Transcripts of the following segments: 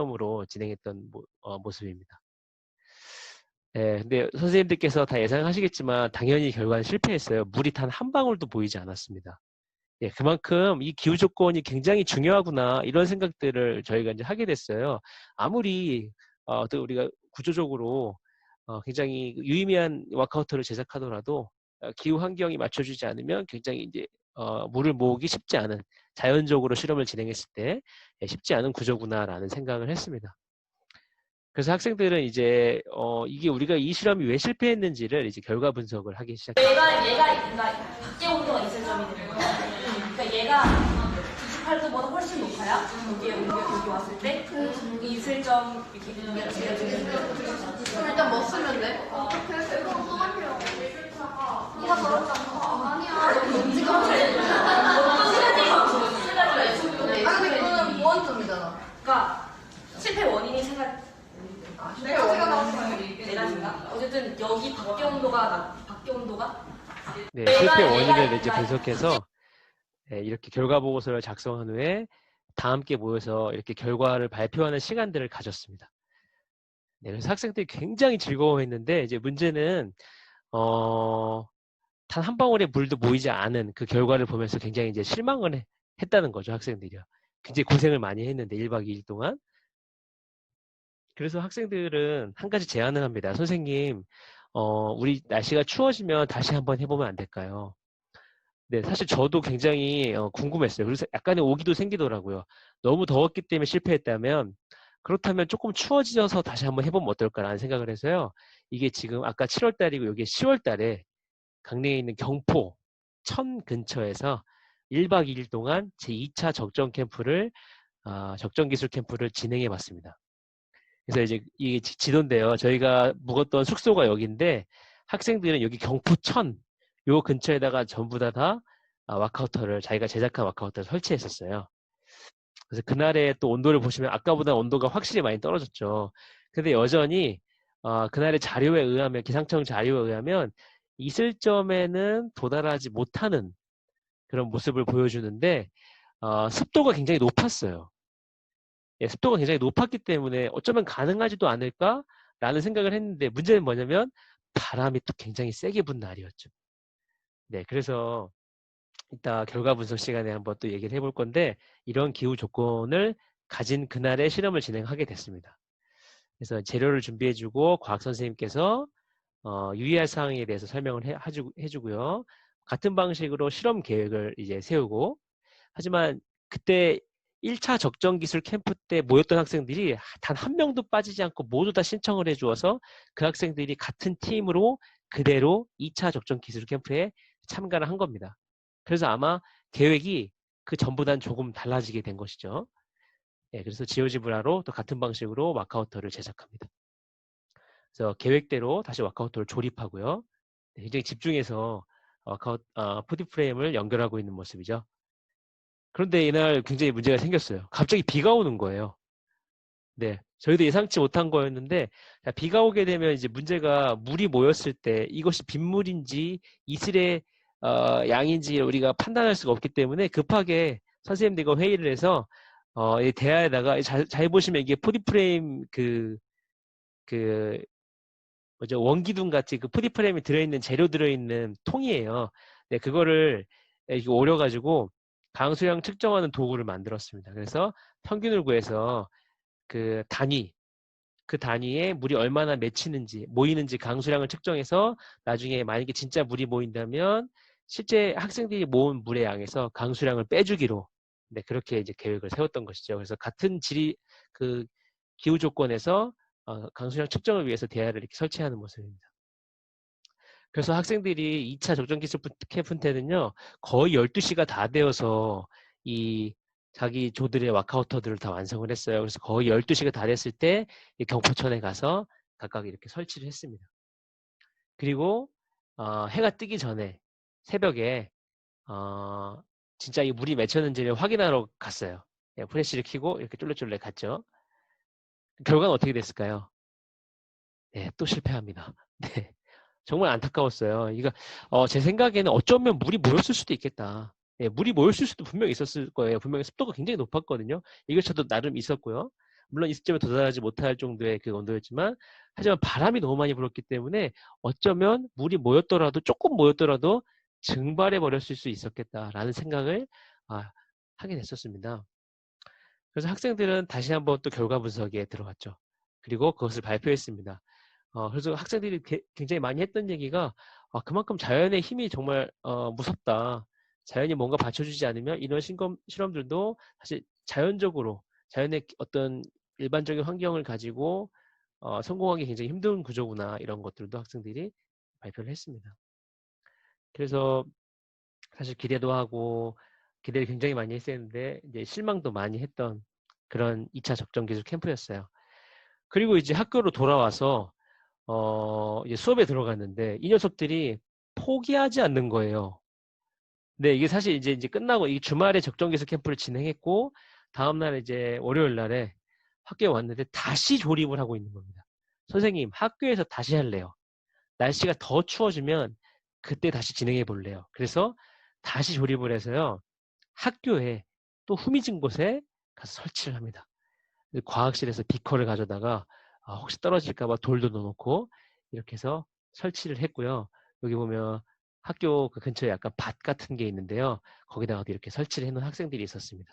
실험으로 진행했던 모습입니다. 네, 근데 선생님들께서 다 예상하시겠지만 당연히 결과는 실패했어요. 물이 단 한 방울도 보이지 않았습니다. 예, 그만큼 이 기후 조건이 굉장히 중요하구나 이런 생각들을 저희가 이제 하게 됐어요. 아무리 또 우리가 구조적으로 굉장히 유의미한 와크아우터를 제작하더라도 기후 환경이 맞춰주지 않으면 굉장히 이제 물을 모으기 쉽지 않은 자연적으로 실험을 진행했을 때 쉽지 않은 구조구나라는 생각을 했습니다. 그래서 학생들은 이제 이게 우리가 이 실험이 왜 실패했는지를 이제 결과 분석을 하기 시작했어요. 얘가 밖에 온도가 있을 점이 되는 거야. 그러니까 얘가 28도보다 훨씬 높아야 여기 왔을 때 있을 점 이렇게 그럼 일단 뭐 쓰면 돼? 그래서 이거 써갈게요. 누가 저랬잖아. 아니야. 지금 근데 그거는 무한점이잖아. 그러니까 실패 원인이 내가 나온 거야. 네 가지인가? 어쨌든 여기 밖에 온도가 네, 실패 원인을 이제 분석해서 이렇게 결과 보고서를 작성한 후에 다 함께 모여서 이렇게 결과를 발표하는 시간들을 가졌습니다. 네, 그래서 학생들이 굉장히 즐거워했는데 이제 문제는 단 한 방울의 물도 모이지 않은 그 결과를 보면서 굉장히 이제 실망을 했다는 거죠, 학생들이요. 굉장히 고생을 많이 했는데 1박 2일 동안. 그래서 학생들은 한 가지 제안을 합니다. 선생님, 우리 날씨가 추워지면 다시 한번 해보면 안 될까요? 네, 사실 저도 굉장히 궁금했어요. 그래서 약간의 오기도 생기더라고요. 너무 더웠기 때문에 실패했다면 그렇다면 조금 추워져서 다시 한번 해보면 어떨까라는 생각을 해서요. 이게 지금 아까 7월 달이고 여기 10월 달에 강릉에 있는 경포 천 근처에서 1박 2일 동안 제2차 적정 기술 캠프를 진행해 봤습니다. 그래서 이제 이게 지도인데요. 저희가 묵었던 숙소가 여기인데 학생들은 여기 경포천 요 근처에다가 전부 다 와크아우터를 자기가 제작한 와크아우터를 설치했었어요. 그래서 그날의 또 온도를 보시면 아까보다 온도가 확실히 많이 떨어졌죠. 근데 여전히 그날의 자료에 의하면 기상청 자료에 의하면 있을 점에는 도달하지 못하는 그런 모습을 보여주는데 습도가 굉장히 높았어요. 예, 습도가 굉장히 높았기 때문에 어쩌면 가능하지도 않을까라는 생각을 했는데 문제는 뭐냐면 바람이 또 굉장히 세게 분 날이었죠. 네, 그래서 이따 결과 분석 시간에 한번 또 얘기를 해볼 건데 이런 기후 조건을 가진 그날의 실험을 진행하게 됐습니다. 그래서 재료를 준비해주고 과학 선생님께서 유의할 사항에 대해서 설명을 해주고요. 같은 방식으로 실험 계획을 이제 세우고 하지만 그때 1차 적정기술 캠프 때 모였던 학생들이 단 한 명도 빠지지 않고 모두 다 신청을 해주어서 그 학생들이 같은 팀으로 그대로 2차 적정기술 캠프에 참가를 한 겁니다. 그래서 아마 계획이 그 전보다는 조금 달라지게 된 것이죠. 예, 그래서 지오지브라로 또 같은 방식으로 와크아우터를 제작합니다. 그래서 계획대로 다시 와크아우터를 조립하고요. 굉장히 집중해서 푸드 프레임을 연결하고 있는 모습이죠. 그런데 이날 굉장히 문제가 생겼어요. 갑자기 비가 오는 거예요. 네, 저희도 예상치 못한 거였는데 비가 오게 되면 이제 문제가 물이 모였을 때 이것이 빗물인지 이슬의 양인지 우리가 판단할 수가 없기 때문에 급하게 선생님들과 회의를 해서 이 대야에다가 잘 보시면 이게 포디프레임 그 뭐죠 원기둥 같이 그 포디프레임이 들어있는 재료 들어있는 통이에요. 네, 그거를 이렇게 오려가지고 강수량 측정하는 도구를 만들었습니다. 그래서 평균을 구해서 그 단위에 물이 얼마나 맺히는지 모이는지 강수량을 측정해서 나중에 만약에 진짜 물이 모인다면 실제 학생들이 모은 물의 양에서 강수량을 빼주기로 그렇게 이제 계획을 세웠던 것이죠. 그래서 같은 그 기후 조건에서 강수량 측정을 위해서 대야를 이렇게 설치하는 모습입니다. 그래서 학생들이 2차 적정기술 캠프 때는요 거의 12시가 다 되어서 이 자기 조들의 와크아우터들을 다 완성을 했어요. 그래서 거의 12시가 다 됐을 때 경포천에 가서 각각 이렇게 설치를 했습니다. 그리고 해가 뜨기 전에 새벽에 진짜 이 물이 맺혔는지를 확인하러 갔어요. 프레시를 켜고 이렇게 쫄래쫄래 갔죠. 결과는 어떻게 됐을까요? 네, 또 실패합니다. 네, 정말 안타까웠어요. 이거 제 생각에는 어쩌면 물이 모였을 수도 있겠다. 예, 물이 모였을 수도 분명히 있었을 거예요. 분명히 습도가 굉장히 높았거든요. 이것저것 나름 있었고요. 물론 이 시점에 도달하지 못할 정도의 그 온도였지만 하지만 바람이 너무 많이 불었기 때문에 어쩌면 물이 모였더라도 조금 모였더라도 증발해 버렸을 수 있었겠다라는 생각을 하게 됐었습니다. 그래서 학생들은 다시 한번 또 결과 분석에 들어갔죠. 그리고 그것을 발표했습니다. 그래서 학생들이 굉장히 많이 했던 얘기가 그만큼 자연의 힘이 정말 무섭다. 자연이 뭔가 받쳐주지 않으면 이런 실험들도 사실 자연적으로 자연의 어떤 일반적인 환경을 가지고 성공하기 굉장히 힘든 구조구나 이런 것들도 학생들이 발표를 했습니다. 그래서 사실 기대도 하고 기대를 굉장히 많이 했었는데 이제 실망도 많이 했던 그런 2차 적정 기술 캠프였어요. 그리고 이제 학교로 돌아와서 이제 수업에 들어갔는데 이 녀석들이 포기하지 않는 거예요. 네, 이게 사실 이제 끝나고 이 주말에 적정 기술 캠프를 진행했고 다음날 이제 월요일 날에 학교에 왔는데 다시 조립을 하고 있는 겁니다. 선생님, 학교에서 다시 할래요. 날씨가 더 추워지면 그때 다시 진행해 볼래요. 그래서 다시 조립을 해서요. 학교에 또 후미진 곳에 가서 설치를 합니다. 과학실에서 비커를 가져다가 혹시 떨어질까 봐 돌도 넣어놓고 이렇게 해서 설치를 했고요. 여기 보면 학교 그 근처에 약간 밭 같은 게 있는데요. 거기다가도 이렇게 설치를 해놓은 학생들이 있었습니다.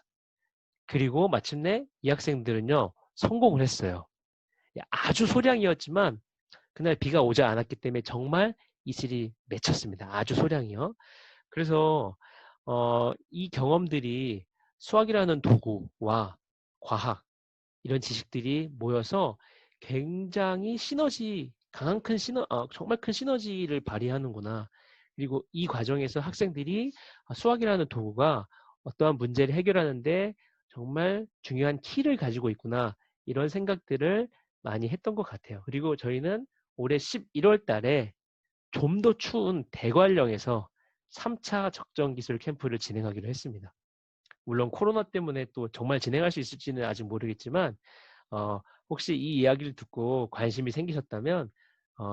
그리고 마침내 이 학생들은요. 성공을 했어요. 아주 소량이었지만 그날 비가 오지 않았기 때문에 정말 이슬이 맺혔습니다. 아주 소량이요. 그래서 이 경험들이 수학이라는 도구와 과학 이런 지식들이 모여서 굉장히 강한 정말 큰 시너지를 발휘하는구나. 그리고 이 과정에서 학생들이 수학이라는 도구가 어떠한 문제를 해결하는데 정말 중요한 키를 가지고 있구나. 이런 생각들을 많이 했던 것 같아요. 그리고 저희는 올해 11월 달에 좀 더 추운 대관령에서 3차 적정기술 캠프를 진행하기로 했습니다. 물론 코로나 때문에 또 정말 진행할 수 있을지는 아직 모르겠지만 혹시 이 이야기를 듣고 관심이 생기셨다면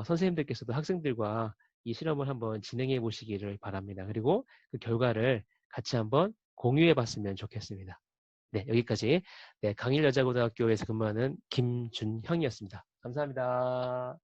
선생님들께서도 학생들과 이 실험을 한번 진행해 보시기를 바랍니다. 그리고 그 결과를 같이 한번 공유해 봤으면 좋겠습니다. 네, 여기까지 강일여자고등학교에서 근무하는 김준형이었습니다. 감사합니다.